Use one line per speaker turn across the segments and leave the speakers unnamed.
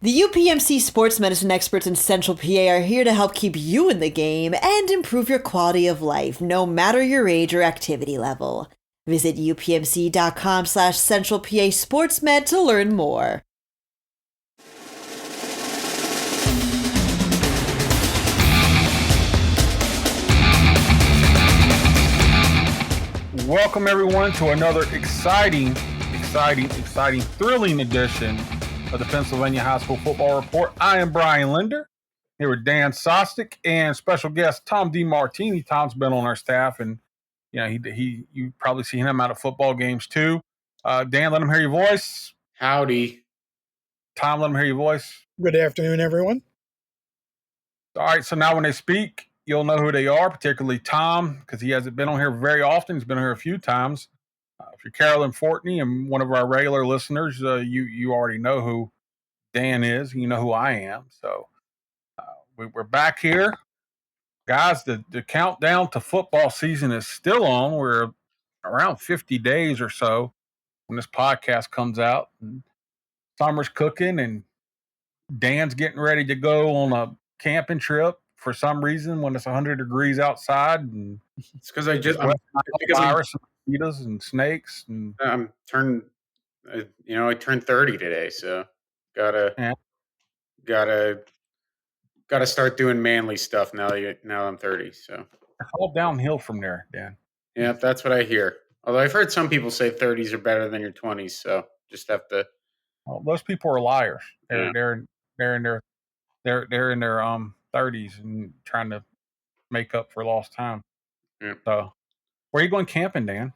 The UPMC sports medicine experts in Central PA are here to help keep you in the game and improve your quality of life, no matter your age or activity level. Visit upmc.com/Central PA SportsMed to learn more.
Welcome everyone to another exciting, thrilling edition of the Pennsylvania High School Football Report. I am Brian Linder, here with Dan Sostek and special guest Tom De Martini. Tom's been on our staff, and you probably see him out at football games too. Dan, let him hear your voice.
Howdy.
Tom, let him hear your voice.
Good afternoon, everyone.
All right, so now when they speak, you'll know who they are, particularly Tom, because he hasn't been on here very often. He's been here a few times. If you're Carolyn Fortney and one of our regular listeners, you already know who Dan is. You know who I am. So we're back here. Guys, the countdown to football season is still on. We're around 50 days or so when this podcast comes out. And summer's cooking, and Dan's getting ready to go on a camping trip for some reason when it's 100 degrees outside. And
it's because I just
virus and mosquitoes and snakes. And
I turned 30 today, so gotta start doing manly stuff now. Now I'm 30, so
it's all downhill from there, Dan.
Yeah, that's what I hear. Although I've heard some people say 30s are better than your 20s, so just have to.
Well, those people are liars.
Yeah.
They're in their 30s and trying to make up for lost time.
Yeah.
So, where are you going camping, Dan?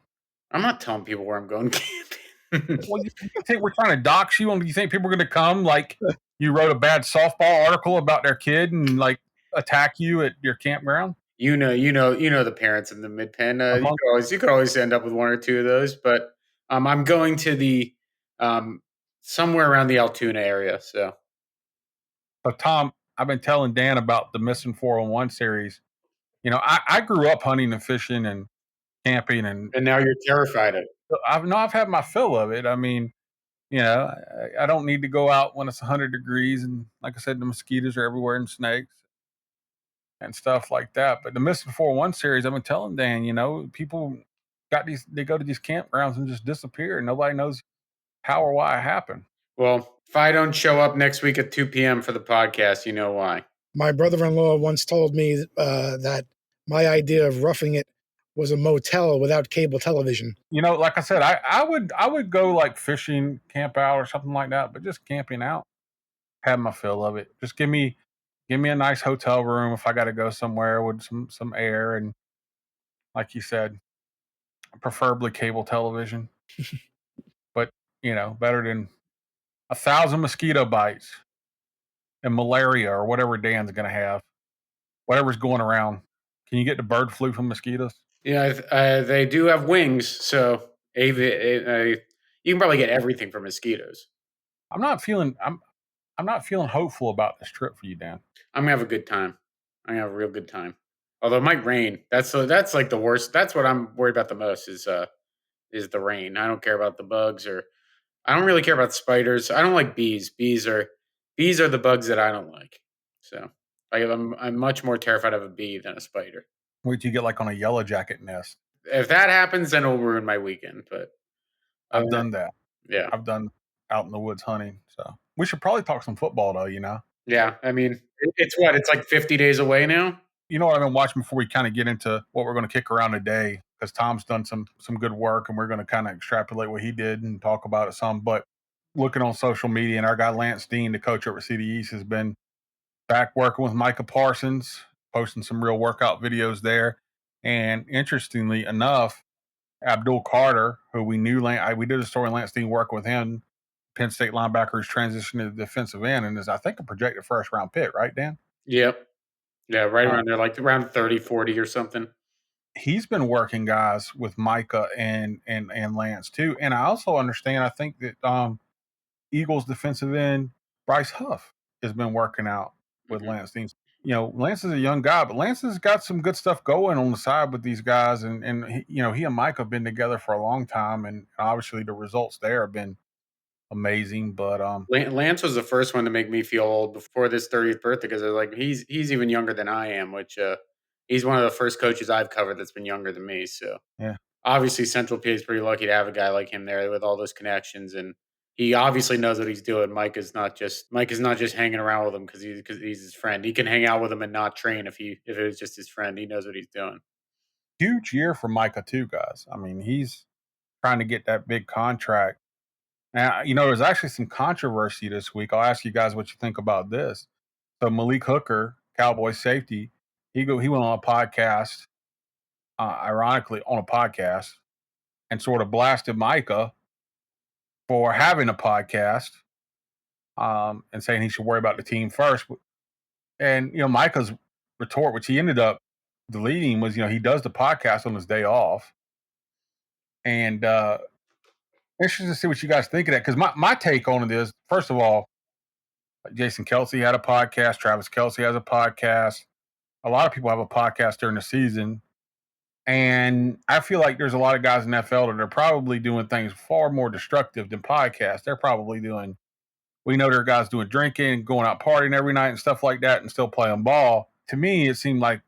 I'm not telling people where I'm going camping.
Well, you think we're trying to dox you? Do you think people are going to come like you wrote a bad softball article about their kid and like attack you at your campground?
You know the parents in the Mid-Penn. You could always end up with one or two of those. But I'm going to the somewhere around the Altoona area. So
Tom, I've been telling Dan about the Missing 401 series. You know, I grew up hunting and fishing and camping, and
now you're terrified of it.
I've had my fill of it. I mean, you know, I don't need to go out when it's 100 degrees, and like I said, the mosquitoes are everywhere and snakes and stuff like that. But the Missing 401 series, I've been telling Dan, you know, people they go to these campgrounds and just disappear, and nobody knows how or why it happened.
Well, if I don't show up next week at 2 p.m. for the podcast, you know why.
My brother-in-law once told me that my idea of roughing it was a motel without cable television.
You know, like I said, I would go like fishing, camp out or something like that, but just camping out, have my fill of it. Just give me a nice hotel room if I got to go somewhere with some air, and like you said, preferably cable television. But you know, better than 1,000 mosquito bites and malaria or whatever Dan's going to have, whatever's going around. Can you get the bird flu from mosquitoes?
Yeah, they do have wings, so you can probably get everything from mosquitoes.
I'm not feeling hopeful about this trip for you, Dan.
I'm gonna have a good time. I'm gonna have a real good time. Although it might rain. That's like the worst. That's what I'm worried about the most is the rain. I don't care about the bugs, or I don't really care about spiders. I don't like bees. Bees are the bugs that I don't like. So I'm much more terrified of a bee than a spider.
Wait till you get like on a yellow jacket nest.
If that happens, then it'll ruin my weekend. But
I've done that.
Yeah,
I've done out in the woods hunting. So we should probably talk some football, though. You know.
Yeah, I mean, it's like 50 days away now.
You know what I've been watching before we kind of get into what we're going to kick around today, because Tom's done some good work, and we're going to kind of extrapolate what he did and talk about it some. But looking on social media, and our guy Lance Dean, the coach over at CD East, has been back working with Micah Parsons, posting some real workout videos there. And interestingly enough, Abdul Carter, who we knew, we did a story on Lance Dean working with him, Penn State linebacker who's transitioned to the defensive end and is, I think, a projected first-round pick, right, Dan?
Yep. Yeah, right around there, like around 30, 40 or something.
He's been working guys with Micah and Lance, too. And I also understand, I think that Eagles defensive end Bryce Huff has been working out with Lance Dean. You know, Lance is a young guy, but Lance has got some good stuff going on the side with these guys. And he, you know, he and Mike have been together for a long time. And obviously the results there have been amazing. But
Lance was the first one to make me feel old before this 30th birthday because they're like he's even younger than I am, which he's one of the first coaches I've covered that's been younger than me. So
yeah,
obviously Central PA is pretty lucky to have a guy like him there with all those connections, and he obviously knows what he's doing. Mike is not just hanging around with him because he's his friend. He can hang out with him and not train if it was just his friend. He knows what he's doing.
huge year for Micah too, guys. I mean, he's trying to get that big contract. Now, there's actually some controversy this week. I'll ask you guys what you think about this. So Malik Hooker, Cowboy safety, he went on a podcast, ironically on a podcast, and sort of blasted Micah for having a podcast, and saying he should worry about the team first. And Micah's retort, which he ended up deleting, was he does the podcast on his day off. And interesting to see what you guys think of that, because my take on it is, first of all, Jason Kelsey had a podcast. Travis Kelsey has a podcast. A lot of people have a podcast during the season. And I feel like there's a lot of guys in the NFL that are probably doing things far more destructive than podcasts. They're probably doing, we know there are guys doing drinking, going out partying every night and stuff like that and still playing ball. To me, it seemed like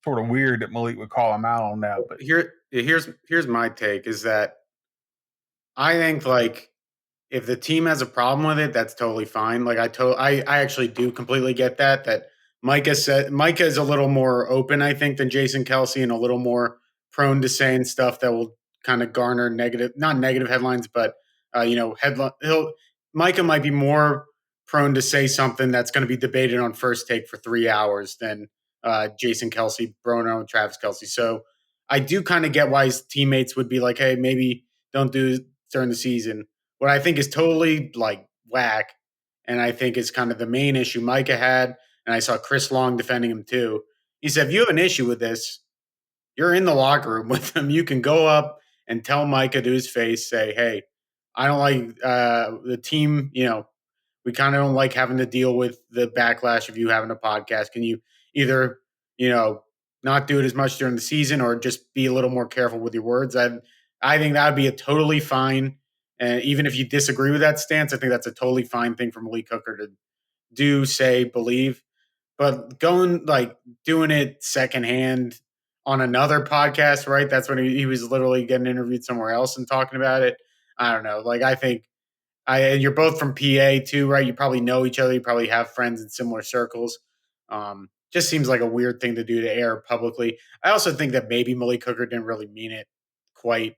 sort of weird that Malik would call him out on that. But
Here's my take is that I think like if the team has a problem with it, that's totally fine. Like I actually do completely get that Micah is a little more open, I think, than Jason Kelsey and a little more prone to saying stuff that will kind of garner not negative headlines, but headline. Micah might be more prone to say something that's going to be debated on First Take for 3 hours than Jason Kelsey, Brono, and Travis Kelsey. So I do kind of get why his teammates would be like, hey, maybe don't do it during the season. What I think is totally like whack, and I think is kind of the main issue Micah had, and I saw Chris Long defending him too. He said, if you have an issue with this, you're in the locker room with him. You can go up and tell Micah to his face, say, hey, I don't like the team, we kind of don't like having to deal with the backlash of you having a podcast. Can you either, not do it as much during the season or just be a little more careful with your words? I think that would be a totally fine. And even if you disagree with that stance, I think that's a totally fine thing for Malik Hooker to do, say, believe. But doing it secondhand on another podcast, right? That's when he was literally getting interviewed somewhere else and talking about it. I don't know. Like, I think you're both from PA too, right? You probably know each other. You probably have friends in similar circles. Just seems like a weird thing to do to air publicly. I also think that maybe Malik Hooker didn't really mean it quite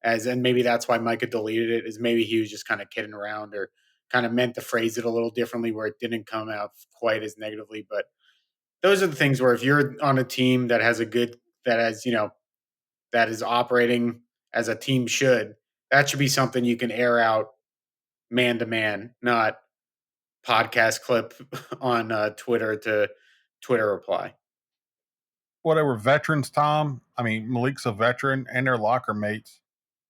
and maybe that's why Micah deleted it, is maybe he was just kind of kidding around or kind of meant to phrase it a little differently where it didn't come out quite as negatively. But those are the things where if you're on a team that that is operating as a team should, that should be something you can air out man to man, not podcast clip on Twitter to Twitter reply.
well, they were veterans, Tom. I mean, Malik's a veteran and their locker mates.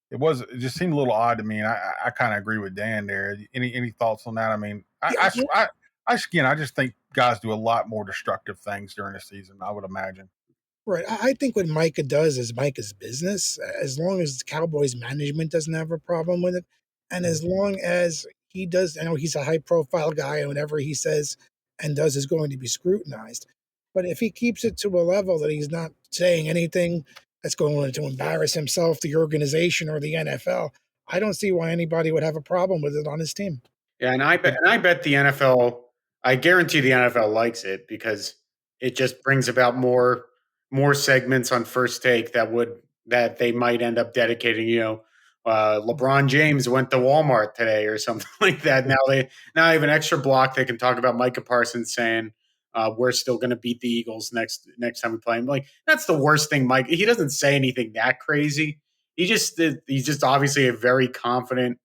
It just seemed a little odd to me, and I kind of agree with Dan there. Any thoughts on that? I mean, I just think guys do a lot more destructive things during the season, I would imagine.
Right. I think what Micah does is Micah's business, as long as Cowboys management doesn't have a problem with it. And as long as he does, I know he's a high profile guy and whatever he says and does is going to be scrutinized. But if he keeps it to a level that he's not saying anything that's going to embarrass himself, the organization, or the NFL, I don't see why anybody would have a problem with it on his team.
Yeah, and I bet the NFL, I guarantee the NFL likes it because it just brings about more segments on First Take that they might end up dedicating. LeBron James went to Walmart today or something like that. Now they have an extra block they can talk about Micah Parsons saying we're still going to beat the Eagles next time we play them. Like, that's the worst thing, Mike. He doesn't say anything that crazy. He's just obviously a very confident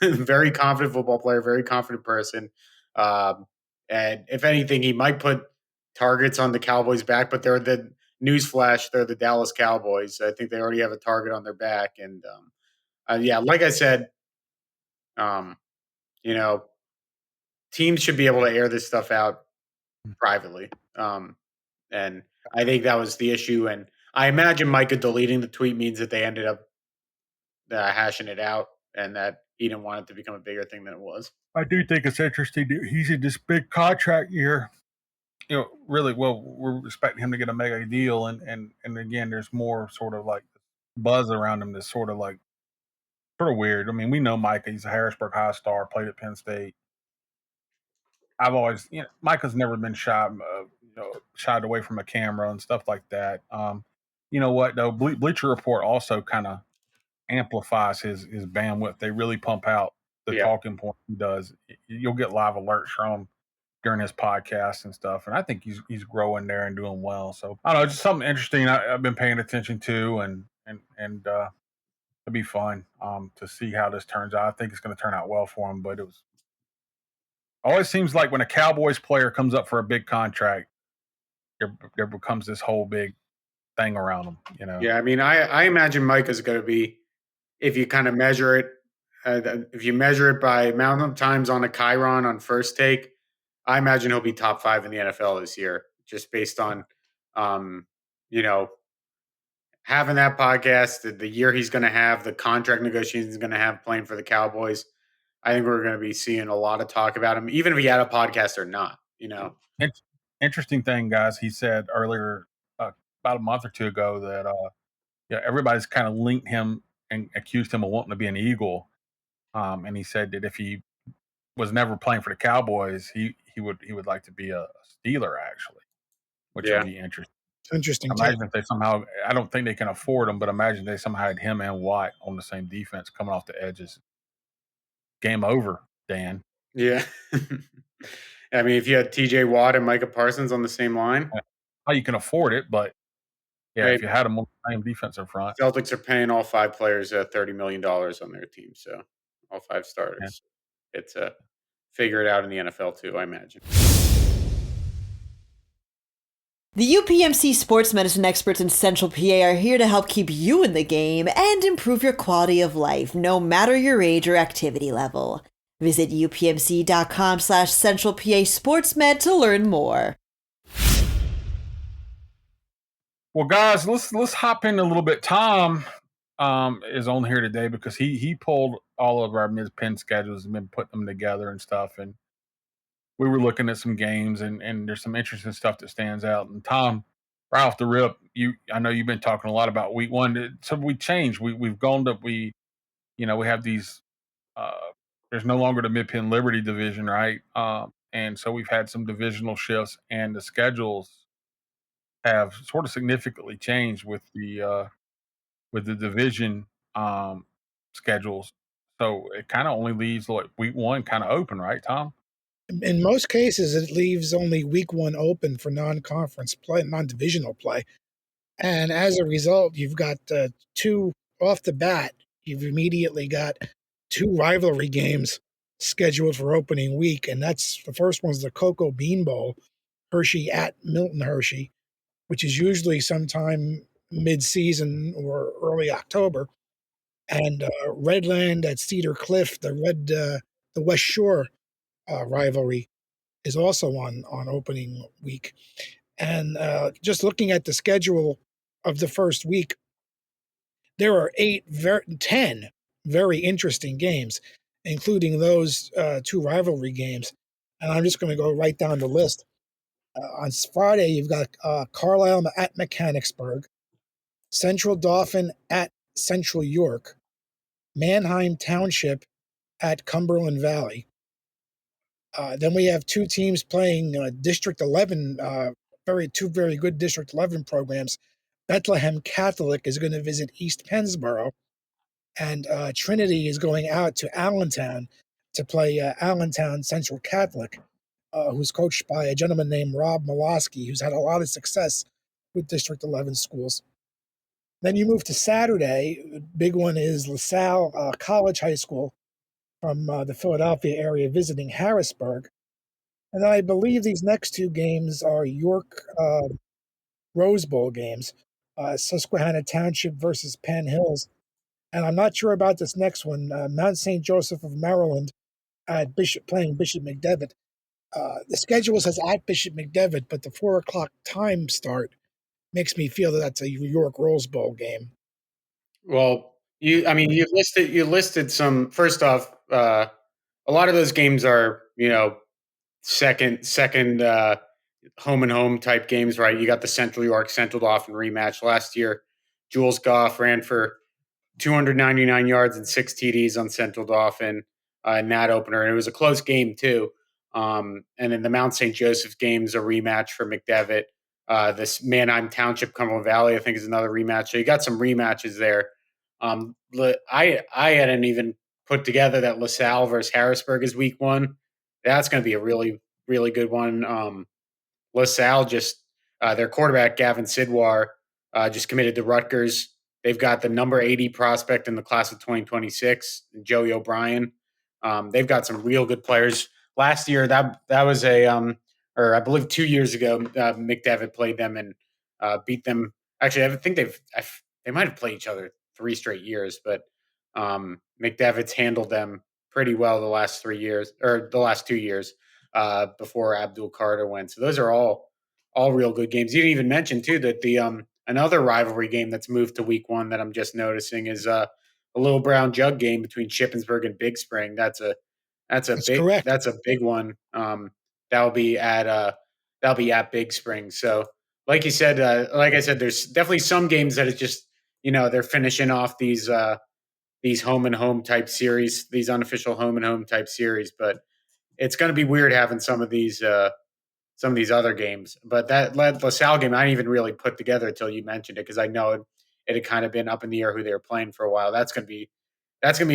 very confident football player, very confident person. And if anything, he might put targets on the Cowboys' back, but they're the newsflash, they're the Dallas Cowboys. I think they already have a target on their back. And yeah, like I said, um, teams should be able to air this stuff out privately. And I think that was the issue. And I imagine Micah deleting the tweet means that they ended up hashing it out and that he didn't want it to become a bigger thing than it was.
I do think it's interesting. He's in this big contract year. Really, well, we're expecting him to get a mega deal, and again, there's more sort of like buzz around him that's sort of weird. I mean, we know Micah. He's a Harrisburg High star, played at Penn State. I've always, Micah's never been shy, shied away from a camera and stuff like that. You know what though? Bleacher Report also kind of amplifies his bandwidth. They really pump out the talking point he does. You'll get live alerts from him during his podcast and stuff, and I think he's growing there and doing well. So I don't know, just something interesting I've been paying attention to, and it'll be fun to see how this turns out. I think it's going to turn out well for him, but it always seems like when a Cowboys player comes up for a big contract, there becomes this whole big thing around him.
Yeah, I mean, I imagine Micah's going to be, if you kind of measure it, if you measure it by amount of times on a Chiron on First Take, I imagine he'll be top 5 in the NFL this year, just based on, having that podcast, the year he's going to have, the contract negotiations he's going to have playing for the Cowboys. I think we're going to be seeing a lot of talk about him, even if he had a podcast or not.
Interesting thing, guys. He said earlier, about a month or two ago, that everybody's kind of linked him and accused him of wanting to be an Eagle. And he said that if he was never playing for the Cowboys, he would like to be a Steeler, actually, which would be interesting.
Interesting.
Imagine if they somehow, I don't think they can afford him, but imagine they somehow had him and Watt on the same defense coming off the edges. Game over, Dan.
Yeah. I mean, if you had TJ Watt and Micah Parsons on the same line.
Well, you can afford it, but if you had them on the same defensive front.
Celtics are paying all 5 players $30 million on their team, so all 5 starters. Yeah. It's figure it out in the NFL too, I imagine.
The UPMC sports medicine experts in Central PA are here to help keep you in the game and improve your quality of life, no matter your age or activity level. Visit upmc.com/Central PA SportsMed to learn more.
Well, guys, let's hop in a little bit. Tom is on here today because he pulled all of our Mid-Penn schedules and been putting them together and stuff, and we were looking at some games, and there's some interesting stuff that stands out. And Tom, right off the rip, I know you've been talking a lot about week 1. So we changed. We've gone to we have these. There's no longer the Mid-Penn Liberty division, right? And so we've had some divisional shifts, and the schedules have sort of significantly changed with the division schedules. So it kind of only leaves like week 1 kind of open, right, Tom?
In most cases, it leaves only week 1 open for non-conference play, non-divisional play. And as a result, you've got 2 off the bat. You've immediately got 2 rivalry games scheduled for opening week. And that's the first one's the Cocoa Bean Bowl, Hershey at Milton Hershey, which is usually sometime mid-season or early October. And Redland at Cedar Cliff, the West Shore rivalry is also on opening week. And just looking at the schedule of the first week, there are 10 very interesting games, including those 2 rivalry games. And I'm just going to go right down the list. On Friday, you've got Carlisle at Mechanicsburg, Central Dauphin at Central York, Manheim Township at Cumberland Valley. Then we have 2 teams playing District 11, 2 very good District 11 programs. Bethlehem Catholic is going to visit East Pennsboro, and Trinity is going out to Allentown to play Allentown Central Catholic, who's coached by a gentleman named Rob Molosky, who's had a lot of success with District 11 schools. Then you move to Saturday. The big one is LaSalle College High School from the Philadelphia area visiting Harrisburg. And then I believe these next 2 games are York Rose Bowl games, Susquehanna Township versus Penn Hills. And I'm not sure about this next one, Mount St. Joseph of Maryland at playing Bishop McDevitt. The schedule says at Bishop McDevitt, but the 4 o'clock time start makes me feel that that's a York Rose Bowl game.
Well, You listed some. First off, a lot of those games are second home and home type games, right? You got the Central York Central Dauphin rematch last year. Jules Goff ran for 299 yards and 6 TDs on Central Dauphin in that opener, and it was a close game too. And then the Mount St. Joseph game's a rematch for McDevitt. This Manheim Township Cumberland Valley, I think, is another rematch. So you got some rematches there. I hadn't even put together that LaSalle versus Harrisburg is week one. That's going to be a really really good one. LaSalle just their quarterback Gavin Sidwar just committed to Rutgers. They've got the number 80 prospect in the class of 2026, Joey O'Brien. They've got some real good players. Last year, that was or I believe 2 years ago, McDevitt played them and beat them. Actually, I think they might have played each other 3 straight years, but McDevitt's handled them pretty well the last 3 years or the last 2 years before Abdul Carter went. So those are all real good games. You didn't even mention too that the another rivalry game that's moved to week one that I'm just noticing is a Little Brown Jug game between Shippensburg and Big Spring. That's
correct.
a big one. That'll be at Big Spring. So like you said, like I said, there's definitely some games that it's just they're finishing off these home and home type series, these unofficial home and home type series. But it's going to be weird having some of these other games. But that LaSalle game, I didn't even really put together until you mentioned it because I know it had kind of been up in the air who they were playing for a while. That's going to be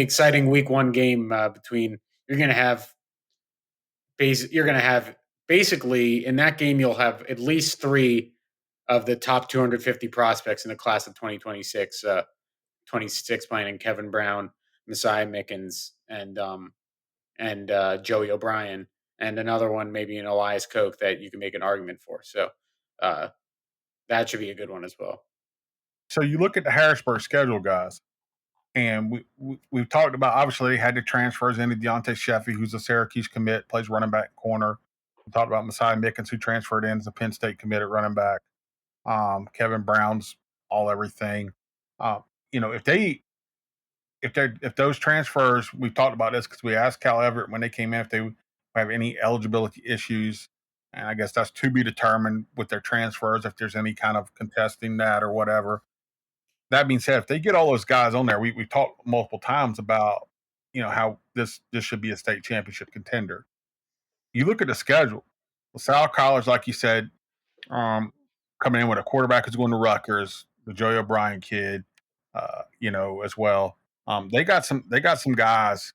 exciting week one game between you're going to have basically in that game you'll have at least three of the top 250 prospects in the class of 2026. 26 playing in Kevin Brown, Messiah Mickens, and Joey O'Brien, and another one maybe an Elias Koch that you can make an argument for. So uh, that should be a good one as well.
So you look at the Harrisburg schedule, guys, and we've talked about, obviously they had the transfers into Deontay Sheffy, who's a Syracuse commit, plays running back corner. We talked about Messiah Mickens, who transferred in as a Penn State commit at running back. Kevin Brown's all everything. If those transfers, we've talked about this because we asked Cal Everett when they came in if they have any eligibility issues, and I guess that's to be determined with their transfers if there's any kind of contesting that or whatever. That being said, if they get all those guys on there, we talked multiple times about how this should be a state championship contender. You look at the schedule, LaSalle College, like you said, coming in with a quarterback who's going to Rutgers, the Joey O'Brien kid, as well. They got some guys,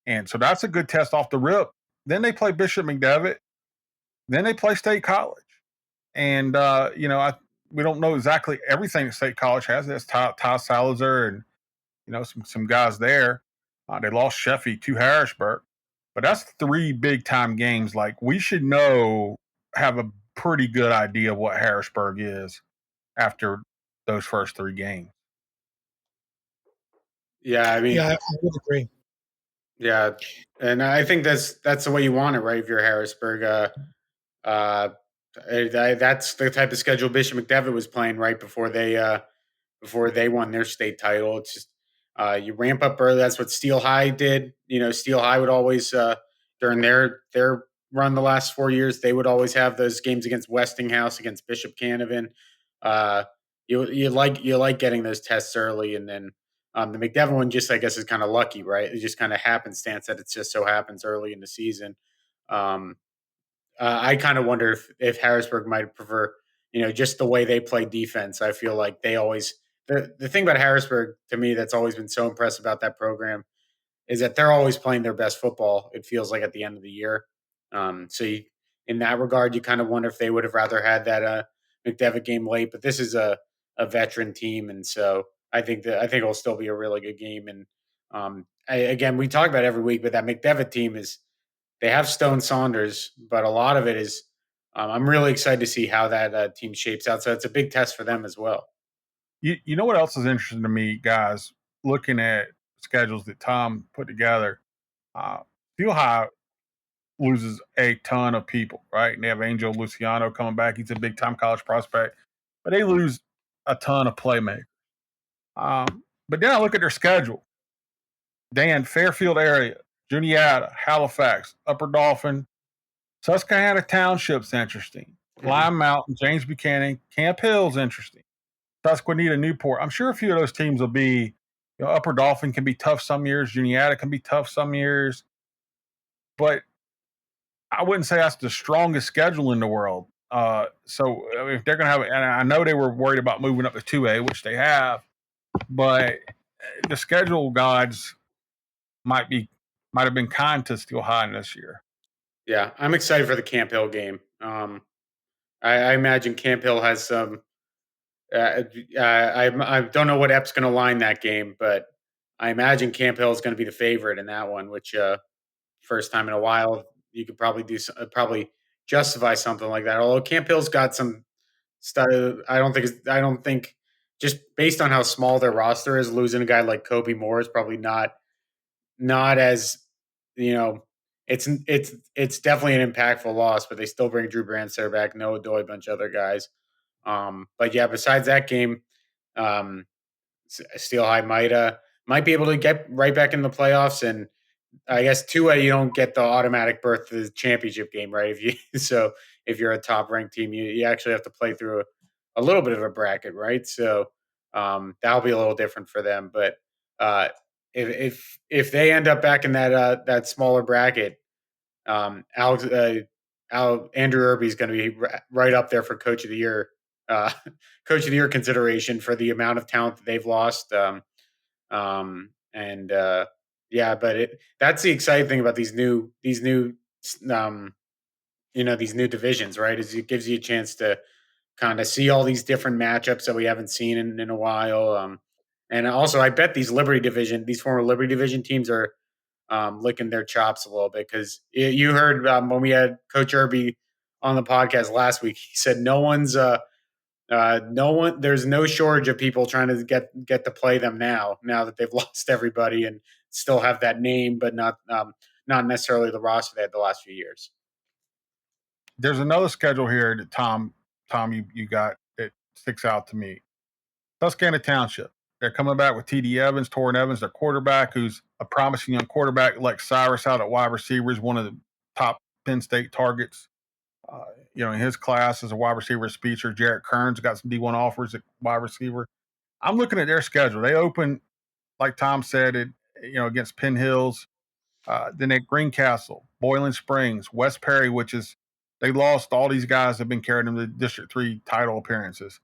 and so that's a good test off the rip. Then they play Bishop McDevitt. Then they play State College, and we don't know exactly everything that State College has. There's Ty Salazar and some guys there. They lost Sheffy to Harrisburg, but that's 3 big time games. Like we should have a pretty good idea of what Harrisburg is after those first 3 games.
Yeah, I mean,
I would agree.
Yeah, and I think that's the way you want it, right? If you're Harrisburg, that's the type of schedule Bishop McDevitt was playing right before they won their state title. It's just you ramp up early. That's what Steel High did. Steel High would always during their run the last 4 years, they would always have those games against Westinghouse, against Bishop Canevin. You like getting those tests early, and then the McDevitt one just I guess is kind of lucky, right? It just kind of happenstance that it just so happens early in the season. Um, I kind of wonder if Harrisburg might prefer, just the way they play defense. I feel like they always the thing about Harrisburg to me that's always been so impressive about that program is that they're always playing their best football. It feels like at the end of the year. In that regard, you kind of wonder if they would have rather had that McDevitt game late. But this is a veteran team, and so I think it'll still be a really good game. And again, we talk about it every week, but that McDevitt team they have Stone Saunders, but a lot of it is I'm really excited to see how that team shapes out. So it's a big test for them as well.
You know what else is interesting to me, guys? Looking at schedules that Tom put together, Steel High loses a ton of people, right? And they have Angel Luciano coming back. He's a big time college prospect, but they lose a ton of playmakers. But then I look at their schedule. Dan, Fairfield area, Juniata, Halifax, Upper Dauphin, Susquehanna Township's interesting. Lime Mountain, James Buchanan, Camp Hill's interesting. Susquehanna, Newport. I'm sure a few of those teams will be, Upper Dauphin can be tough some years. Juniata can be tough some years. But I wouldn't say that's the strongest schedule in the world. So if they're going to have, and I know they were worried about moving up to 2A, which they have, but the schedule gods might have been kind to Steel High this year.
Yeah, I'm excited for the Camp Hill game. I imagine Camp Hill has some. I don't know what Ep's going to line that game, but I imagine Camp Hill is going to be the favorite in that one. Which first time in a while you could probably probably justify something like that. Although Camp Hill's got some stuff. I don't think just based on how small their roster is, losing a guy like Kobe Moore is probably not as it's definitely an impactful loss, but they still bring Drew Brandster back, Noah Doy, a bunch of other guys. But yeah, besides that game, Steel High might be able to get right back in the playoffs, and I guess 2A you don't get the automatic berth to the championship game, right? If you're a top ranked team, you actually have to play through a little bit of a bracket, right? So that'll be a little different for them. But if they end up back in that smaller bracket, Andrew Irby is going to be right up there for Coach of the Year, Coach of the Year consideration for the amount of talent that they've lost. Yeah, but that's the exciting thing about these new these new divisions, right? Is it gives you a chance to kind of see all these different matchups that we haven't seen in a while. And also, I bet these former Liberty Division teams are licking their chops a little bit because you heard when we had Coach Irby on the podcast last week, he said there's no shortage of people trying to get to play them now that they've lost everybody and still have that name, but not necessarily the roster they had the last few years.
There's another schedule here that Tom, you got that sticks out to me. Susquehanna Township. They're coming back with T.D. Evans, Torrin Evans, their quarterback, who's a promising young quarterback. Lex Cyrus out at wide receiver is one of the top Penn State targets. In his class as a wide receiver speedster. Jarrett Kearns got some D1 offers at wide receiver. I'm looking at their schedule. They open, like Tom said, against Penn Hills. Then at Greencastle, Boiling Springs, West Perry, which is they lost all these guys that have been carrying them to District 3 title appearances.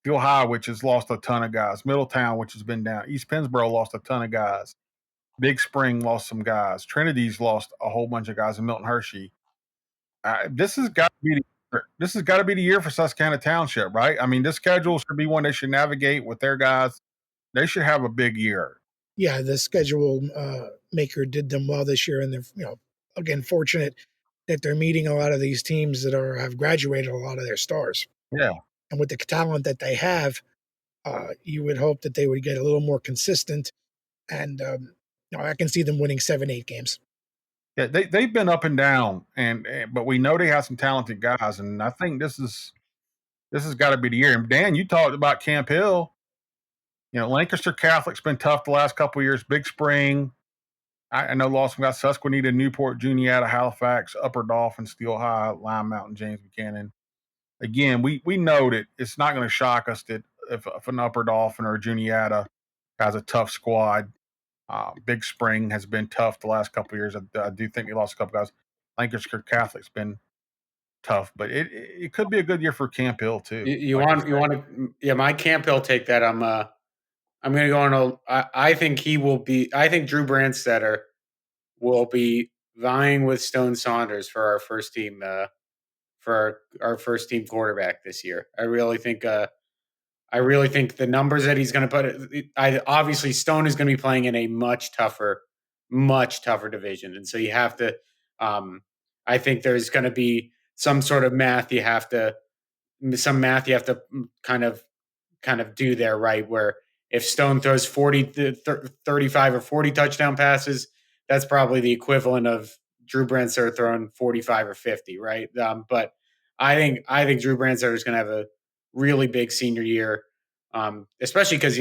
Steel High, which has lost a ton of guys. Middletown, which has been down. East Pennsboro lost a ton of guys. Big Spring lost some guys. Trinity's lost a whole bunch of guys. And Milton Hershey. This has got to be the year for Susquehanna Township, right? I mean, this schedule should be one they should navigate with their guys. They should have a big year.
Yeah, the schedule maker did them well this year, and they're again fortunate that they're meeting a lot of these teams that have graduated a lot of their stars.
Yeah,
and with the talent that they have, you would hope that they would get a little more consistent, and I can see them winning 7-8 games.
Yeah, they've been up and down, but we know they have some talented guys, and I think this has got to be the year. And Dan, you talked about Camp Hill. Lancaster Catholic's been tough the last couple of years. Big Spring, I know lost some guys. Susquehanna, Newport, Juniata, Halifax, Upper Dauphin, Steel High, Lime Mountain, James Buchanan. Again, we know that it's not going to shock us that if an Upper Dauphin or a Juniata has a tough squad. Big Spring has been tough the last couple of years. I do think they lost a couple guys. Lancaster Catholic's been tough, but it could be a good year for Camp Hill too.
You want to yeah, my Camp Hill take that. I'm going to go on I think he will be. I think Drew Brandstetter will be vying with Stone Saunders for our first team quarterback this year. I really think the numbers that he's going to put. Obviously Stone is going to be playing in a much tougher division, and so you have to. I think there's going to be some sort of math you have to kind of do there, right? Where if Stone throws 35 or 40 touchdown passes, that's probably the equivalent of Drew Brandstetter throwing 45 or 50, right? But I think Drew Brandstetter is going to have a really big senior year, especially because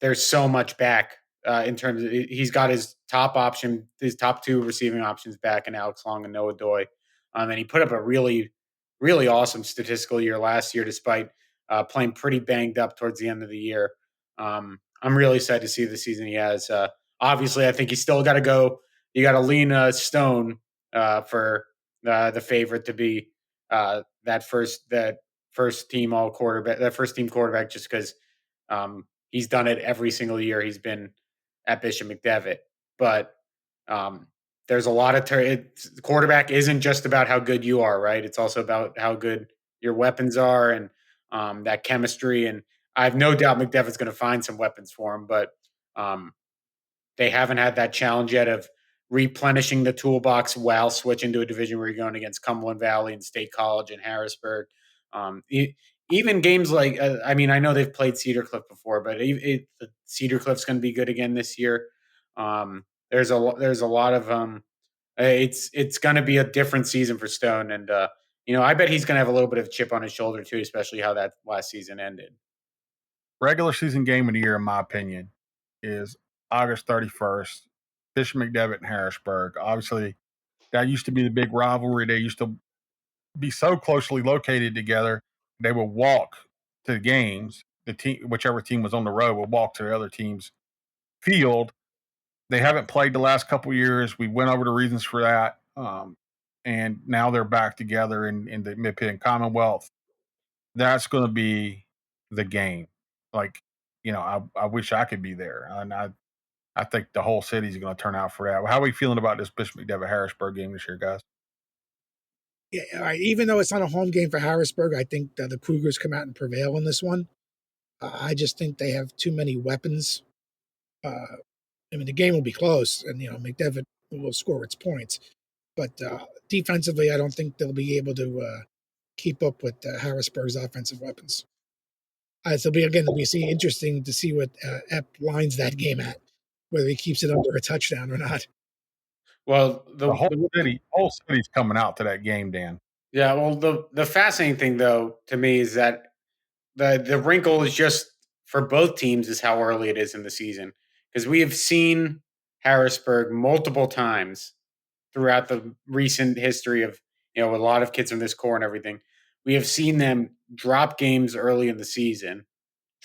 there's so much back in terms of he's got his top option, his top two receiving options back in Alex Long and Noah Doy. And he put up a really, really awesome statistical year last year, despite playing pretty banged up towards the end of the year. I'm really excited to see the season he has. Obviously, I think he's still got to go. You got to lean Stone for the favorite to be that first team all quarterback, that first team quarterback, just because he's done it every single year he's been at Bishop McDevitt. But there's a lot of the quarterback isn't just about how good you are, right? It's also about how good your weapons are and that chemistry. And I have no doubt McDevitt's going to find some weapons for him, but they haven't had that challenge yet of replenishing the toolbox while switching to a division where you're going against Cumberland Valley and State College and Harrisburg. Even games like, I know they've played Cedar Cliff before, but Cedar Cliff's going to be good again this year. There's a lot of it's going to be a different season for Stone, and I bet he's going to have a little bit of chip on his shoulder too, especially how that last season ended.
Regular season game of the year, in my opinion, is August 31st, Bishop McDevitt and Harrisburg. Obviously, that used to be the big rivalry. They used to be so closely located together. They would walk to the games. The team, whichever team was on the road, would walk to the other team's field. They haven't played the last couple of years. We went over the reasons for that, and now they're back together in the Mid-Penn Commonwealth. That's going to be the game. Like, I wish I could be there, and I think the whole city's going to turn out for that. How are we feeling about this Bishop McDevitt Harrisburg game this year, guys?
Yeah, even though it's not a home game for Harrisburg, I think the Cougars come out and prevail in this one. I just think they have too many weapons. The game will be close, and McDevitt will score its points, but defensively, I don't think they'll be able to keep up with Harrisburg's offensive weapons. So it'll be interesting to see what Epp lines that game at, whether he keeps it under a touchdown or not.
Well,
the whole city's coming out to that game, Dan.
Yeah, well, the fascinating thing though to me is that the wrinkle is just for both teams is how early it is in the season, because we have seen Harrisburg multiple times throughout the recent history of a lot of kids from this core and everything. We have seen them drop games early in the season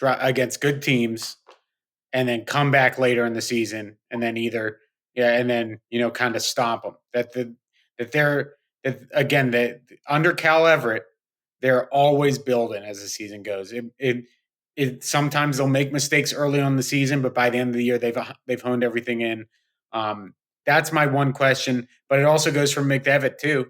against good teams, and then come back later in the season, and then kind of stomp them. That under Cal Everett, they're always building as the season goes. It sometimes they'll make mistakes early on in the season, but by the end of the year, they've honed everything in. That's my one question, but it also goes for McDevitt too.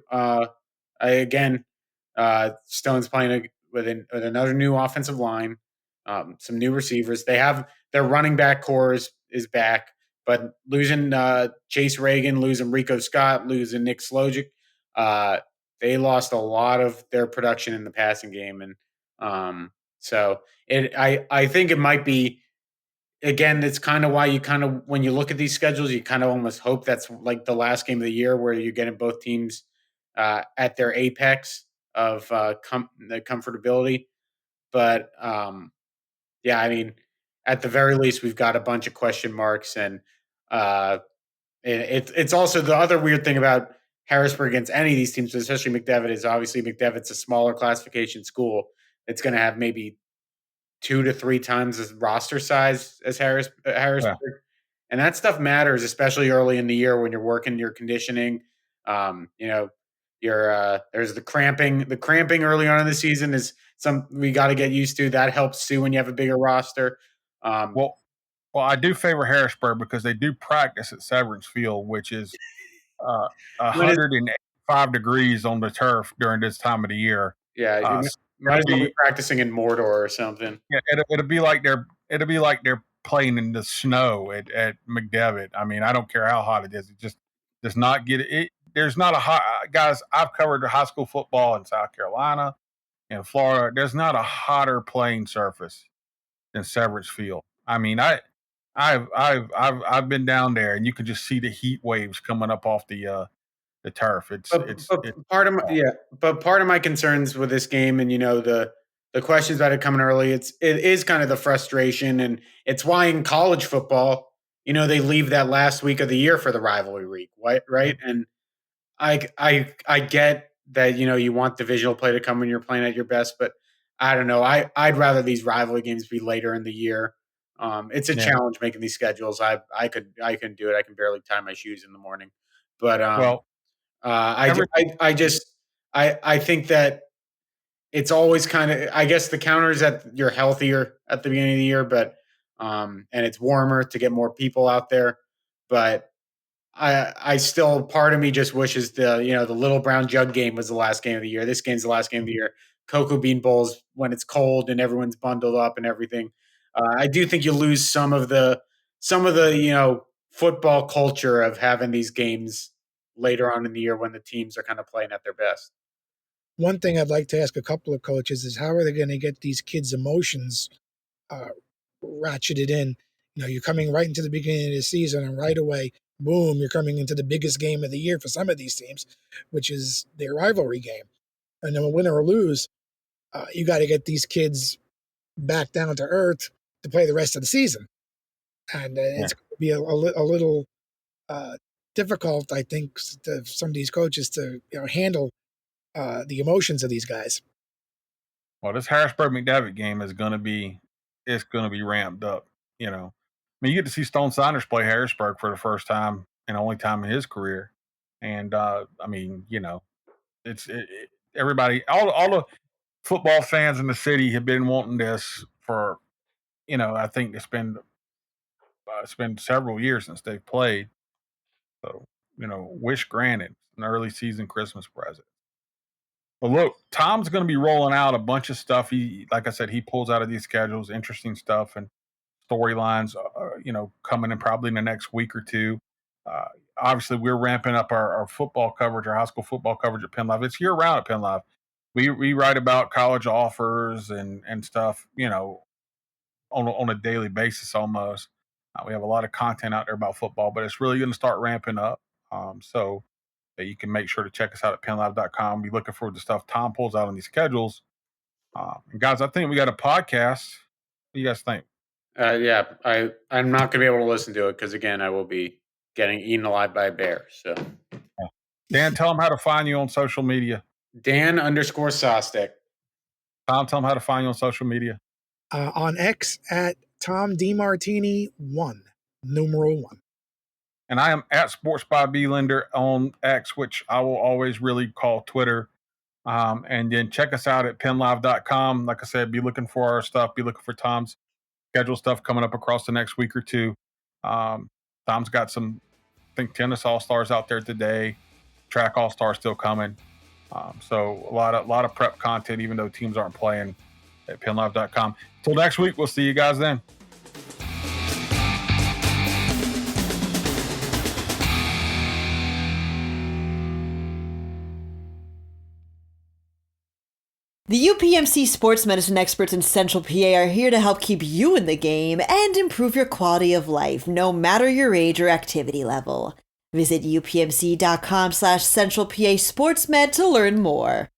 Stone's playing with another new offensive line, some new receivers. They have their running back core is back, but losing Chase Reagan, losing Rico Scott, losing Nick Slojic, they lost a lot of their production in the passing game, and so I think it might be. Again, it's kind of why when you look at these schedules, you kind of almost hope that's like the last game of the year where you're getting both teams at their apex of the comfortability. But at the very least, we've got a bunch of question marks, and it's also the other weird thing about Harrisburg against any of these teams, especially McDevitt, is obviously McDevitt's a smaller classification school. It's going to have maybe 2 to 3 times the roster size as Harrisburg. Yeah. And that stuff matters, especially early in the year when you're working your conditioning. There's the cramping. The cramping early on in the season is we got to get used to. That helps too when you have a bigger roster.
Well, I do favor Harrisburg because they do practice at Severance Field, which is 105 degrees on the turf during this time of the year.
Yeah, might as well be practicing in Mordor or something.
Yeah, it'll be like they're playing in the snow at McDevitt. I don't care how hot it is. It just does not get it. There's not a hot guys. I've covered high school football in South Carolina and Florida. There's not a hotter playing surface than Severance Field. I've been down there, and you can just see the heat waves coming up off the turf.
Part of my concerns with this game, and the the questions about it coming early, it is kind of the frustration, and it's why in college football, they leave that last week of the year for the rivalry week, right? And I get that you want divisional play to come when you're playing at your best, but I don't know. I'd rather these rivalry games be later in the year. It's a challenge making these schedules. I couldn't do it. I can barely tie my shoes in the morning, but
Well,
I think that it's always kind of, I guess the counter is that you're healthier at the beginning of the year, but and it's warmer to get more people out there, but I still, part of me just wishes the Little Brown Jug game was the last game of the year. This game's the last game of the year. Cocoa Bean Bowls when it's cold and everyone's bundled up and everything. I do think you lose some of the football culture of having these games later on in the year when the teams are kind of playing at their best.
One thing I'd like to ask a couple of coaches is how are they going to get these kids' emotions ratcheted in? You're coming right into the beginning of the season, and right away, boom, you're coming into the biggest game of the year for some of these teams, which is their rivalry game. And then win or lose, you got to get these kids back down to earth to play the rest of the season. And it's going to be a little difficult, I think, to some of these coaches to handle the emotions of these guys.
Well, this Harrisburg McDevitt game is going to be ramped up. You get to see Stone Saunders play Harrisburg for the first time and only time in his career, and everybody, all the football fans in the city have been wanting this for, I think it's been several years since they've played. So, wish granted, an early season Christmas present. But look, Tom's going to be rolling out a bunch of stuff. Like I said, he pulls out of these schedules, interesting stuff and storylines, coming in probably in the next week or two. Obviously, we're ramping up our football coverage, our high school football coverage at PennLive. It's year round at PennLive. We write about college offers and stuff, on a daily basis almost. We have a lot of content out there about football, but it's really going to start ramping up. So that you can make sure to check us out at PennLive.com. Be looking forward to stuff Tom pulls out on these schedules. And guys, I think we got a podcast. What do you guys think?
Yeah, I'm not going to be able to listen to it because, again, I will be getting eaten alive by a bear. So,
Dan, tell them how to find you on social media.
Dan_Sostek.
Tom, tell them how to find you on social media.
On X at Tom De Martini 1, numeral 1.
And I am at Sports by B Linder on X, which I will always really call Twitter. And then check us out at PennLive.com. Like I said, be looking for our stuff. Be looking for Tom's schedule stuff coming up across the next week or two. Tom's got some, I think, tennis all-stars out there today. Track all-stars still coming. So a lot of prep content, even though teams aren't playing, at PennLive.com. Till next week, we'll see you guys then.
The UPMC sports medicine experts in Central PA are here to help keep you in the game and improve your quality of life, no matter your age or activity level. Visit upmc.com/Central PA SportsMed to learn more.